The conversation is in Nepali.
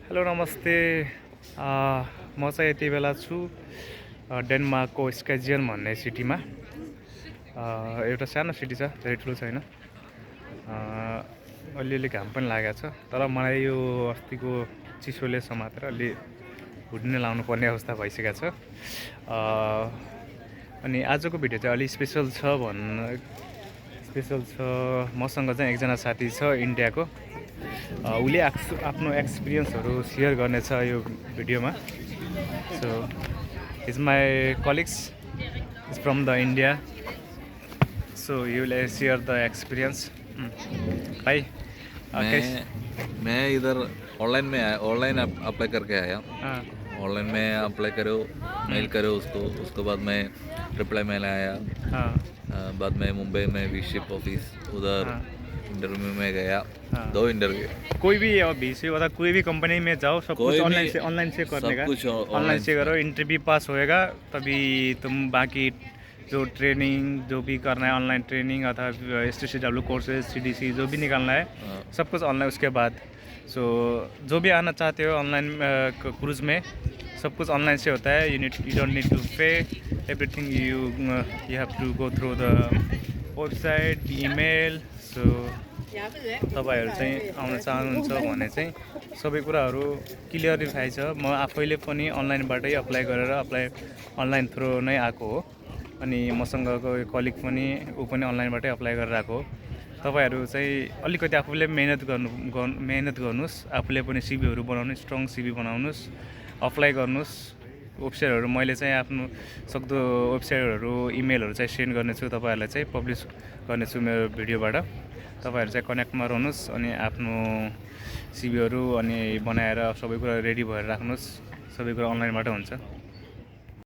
हेलो नमस्ते। म चाहिँ यति बेला छु डेनमार्कको स्केजियन भन्ने सिटीमा। एउटा सानो सिटी छ, धेरै ठुलो छैन। अलिअलि घाम पनि लागेको छ, तर मलाई यो अस्तिको चिसोले समातेर अलि हुड्ने लाउनु पर्ने अवस्था भइसकेको छ। अनि आजको भिडियो चाहिँ अलि स्पेसल छ। मसँग चाहिँ एकजना साथी छ इन्डियाको। उसले आफ्नो एक्सपिरियन्सहरू सेयर गर्नेछ यो भिडियोमा। So is my colleagues is from the India, so you will share the experience. भाई मैं इधर ऑनलाइन अप्लाई करके आया। ऑनलाइन में अप्लाई करो, मेल करो उसको बाद में रिप्लाई मेल आया। बाद में मुंबई में वीशिप ऑफिस उधर इंटरव्यू में गया। 2 इंटरव्यू। कोई भी बीसी होता, कोई भी कंपनी में जाओ, सब कुछ ऑनलाइन से करने का। ऑनलाइन से करो, इंटरव्यू पास होएगा तभी तुम बाकी जो ट्रेनिंग जो भी करना है, ऑनलाइन ट्रेनिंग अथवा STCW कोर्सेज, CDC जो भी निकालना है सब कुछ ऑनलाइन। उसके बाद सो जो भी आना चाहते हो ऑनलाइन क्रूज़ में सब कुछ ऑनलाइन से होता है। You don't need to pay everything. You have to go through the website, email. So तपाईहरु चाहिँ आउन चाहनुहुन्छ भने चाहिँ सबै कुराहरू क्लियरिफाई छ। म आफैले पनि अनलाइनबाटै अप्लाई गरेर अनलाइन थ्रु नै आएको हो। अनि मसँगको कलिग पनि ऊ पनि अनलाइनबाटै अप्लाई गरेर आएको हो। तपाईहरु चाहिँ अलिकति आफूले मेहनत गर्नुस्, आफूले पनि सिभीहरु बनाउनु, स्ट्रङ सिभी बनाउनुस्, अप्लाई गर्नुस्। वेबसाइटहरु मैले चाहिँ आफ्नो सक्दो वेबसाइटहरु, इमेलहरु चाहिँ सेन्ड गर्नेछु, तपाईहरुलाई चाहिँ पब्लिश गर्नेछु मेरो भिडियोबाट। तपाईहरु चाहिँ कनेक्टमा रहनुस् अनि आफ्नो सिभीहरु अनि बनाएर सबै कुरा रेडी भएर राख्नुस्। सबै कुरा अनलाइनबाट हुन्छ।